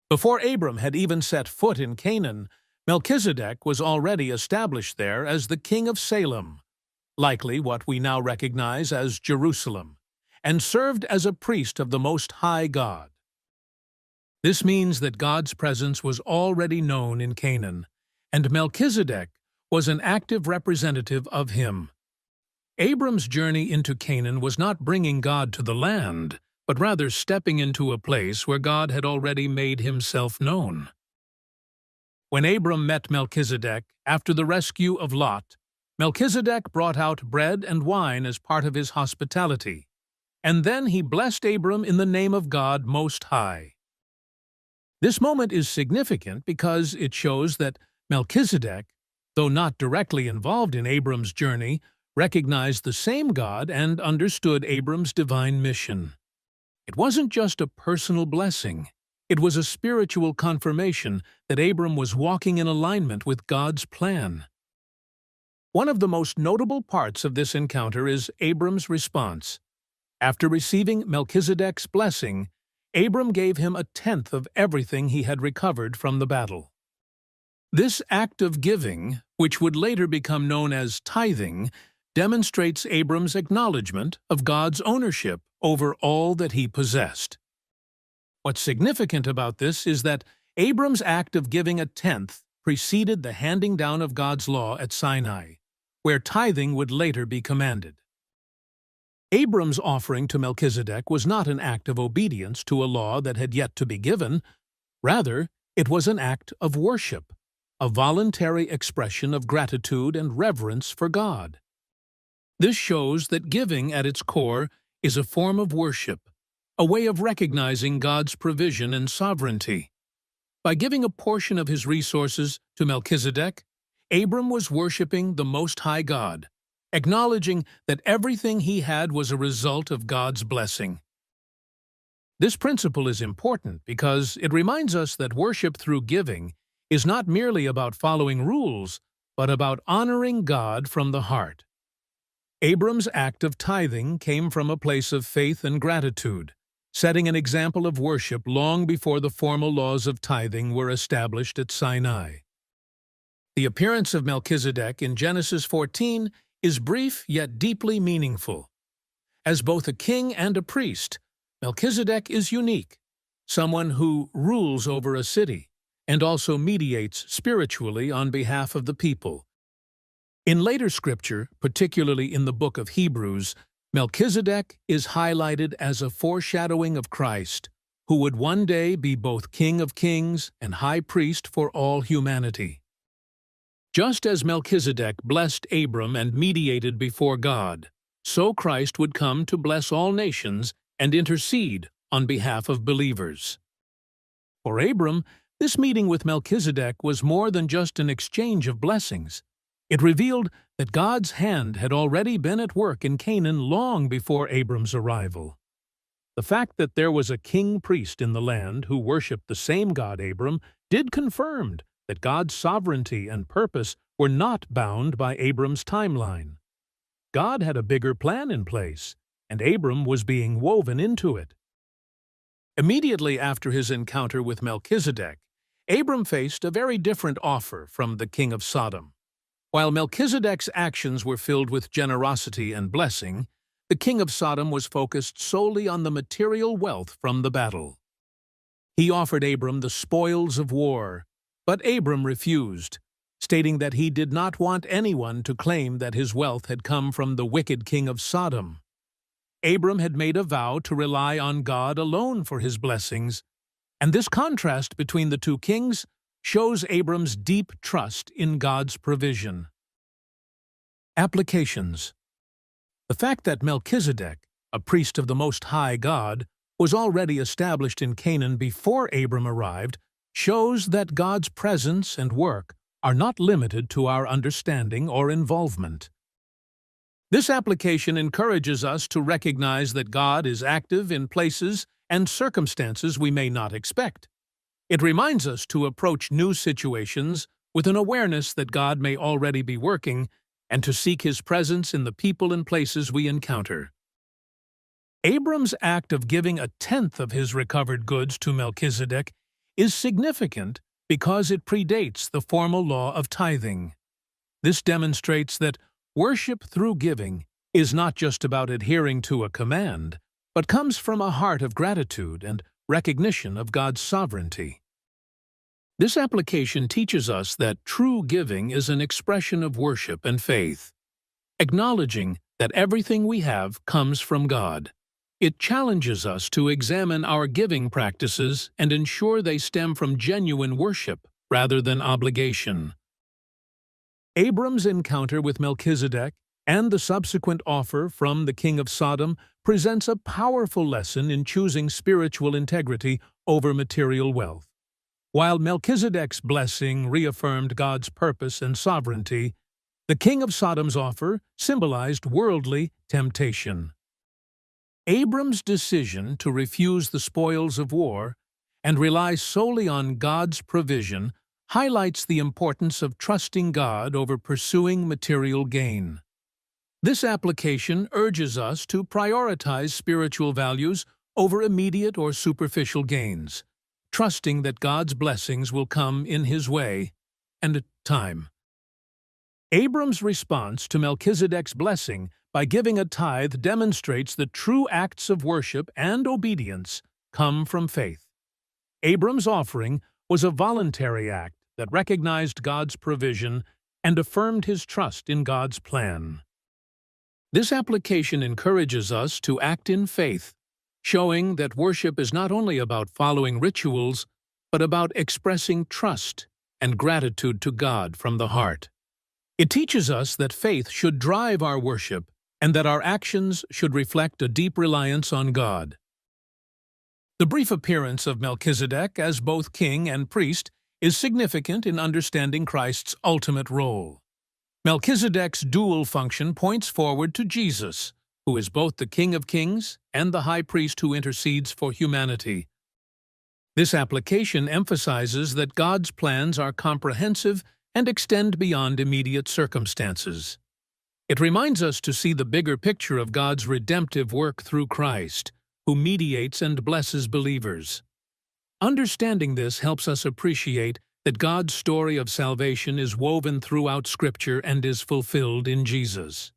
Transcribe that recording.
Before Abram had even set foot in Canaan, Melchizedek was already established there as the king of Salem, likely what we now recognize as Jerusalem, and served as a priest of the Most High God. This means that God's presence was already known in Canaan, and Melchizedek was an active representative of him. Abram's journey into Canaan was not bringing God to the land, but rather stepping into a place where God had already made himself known. When Abram met Melchizedek after the rescue of Lot, Melchizedek brought out bread and wine as part of his hospitality, and then he blessed Abram in the name of God Most High. This moment is significant because it shows that Melchizedek, though not directly involved in Abram's journey, recognized the same God and understood Abram's divine mission. It wasn't just a personal blessing. It was a spiritual confirmation that Abram was walking in alignment with God's plan. One of the most notable parts of this encounter is Abram's response. After receiving Melchizedek's blessing, Abram gave him a tenth of everything he had recovered from the battle. This act of giving, which would later become known as tithing, demonstrates Abram's acknowledgement of God's ownership over all that he possessed. What's significant about this is that Abram's act of giving a tenth preceded the handing down of God's law at Sinai, where tithing would later be commanded. Abram's offering to Melchizedek was not an act of obedience to a law that had yet to be given. Rather, it was an act of worship, a voluntary expression of gratitude and reverence for God. This shows that giving at its core is a form of worship, a way of recognizing God's provision and sovereignty. By giving a portion of his resources to Melchizedek, Abram was worshiping the Most High God, acknowledging that everything he had was a result of God's blessing. This principle is important because it reminds us that worship through giving is not merely about following rules, but about honoring God from the heart. Abram's act of tithing came from a place of faith and gratitude, setting an example of worship long before the formal laws of tithing were established at Sinai. The appearance of Melchizedek in Genesis 14 is brief yet deeply meaningful. As both a king and a priest, Melchizedek is unique, someone who rules over a city and also mediates spiritually on behalf of the people. In later scripture, particularly in the book of Hebrews, Melchizedek is highlighted as a foreshadowing of Christ, who would one day be both King of Kings and High Priest for all humanity. Just as Melchizedek blessed Abram and mediated before God, so Christ would come to bless all nations and intercede on behalf of believers. For Abram, this meeting with Melchizedek was more than just an exchange of blessings. It revealed that God's hand had already been at work in Canaan long before Abram's arrival. The fact that there was a king-priest in the land who worshipped the same God Abram did confirm that God's sovereignty and purpose were not bound by Abram's timeline. God had a bigger plan in place, and Abram was being woven into it. Immediately after his encounter with Melchizedek, Abram faced a very different offer from the king of Sodom. While Melchizedek's actions were filled with generosity and blessing, the king of Sodom was focused solely on the material wealth from the battle. He offered Abram the spoils of war, but Abram refused, stating that he did not want anyone to claim that his wealth had come from the wicked king of Sodom. Abram had made a vow to rely on God alone for his blessings, and this contrast between the two kings shows Abram's deep trust in God's provision. Applications. The fact that Melchizedek, a priest of the Most High God, was already established in Canaan before Abram arrived shows that God's presence and work are not limited to our understanding or involvement. This application encourages us to recognize that God is active in places and circumstances we may not expect. It reminds us to approach new situations with an awareness that God may already be working and to seek His presence in the people and places we encounter. Abram's act of giving a tenth of his recovered goods to Melchizedek is significant because it predates the formal law of tithing. This demonstrates that worship through giving is not just about adhering to a command, but comes from a heart of gratitude and recognition of God's sovereignty. This application teaches us that true giving is an expression of worship and faith, acknowledging that everything we have comes from God. It challenges us to examine our giving practices and ensure they stem from genuine worship rather than obligation. Abram's encounter with Melchizedek and the subsequent offer from the king of Sodom presents a powerful lesson in choosing spiritual integrity over material wealth. While Melchizedek's blessing reaffirmed God's purpose and sovereignty, the king of Sodom's offer symbolized worldly temptation. Abram's decision to refuse the spoils of war and rely solely on God's provision highlights the importance of trusting God over pursuing material gain. This application urges us to prioritize spiritual values over immediate or superficial gains, trusting that God's blessings will come in His way and time. Abram's response to Melchizedek's blessing by giving a tithe demonstrates that true acts of worship and obedience come from faith. Abram's offering was a voluntary act that recognized God's provision and affirmed his trust in God's plan. This application encourages us to act in faith, showing that worship is not only about following rituals, but about expressing trust and gratitude to God from the heart. It teaches us that faith should drive our worship and that our actions should reflect a deep reliance on God. The brief appearance of Melchizedek as both king and priest is significant in understanding Christ's ultimate role. Melchizedek's dual function points forward to Jesus, who is both the King of Kings and the High Priest who intercedes for humanity. This application emphasizes that God's plans are comprehensive and extend beyond immediate circumstances. It reminds us to see the bigger picture of God's redemptive work through Christ, who mediates and blesses believers. Understanding this helps us appreciate that God's story of salvation is woven throughout Scripture and is fulfilled in Jesus.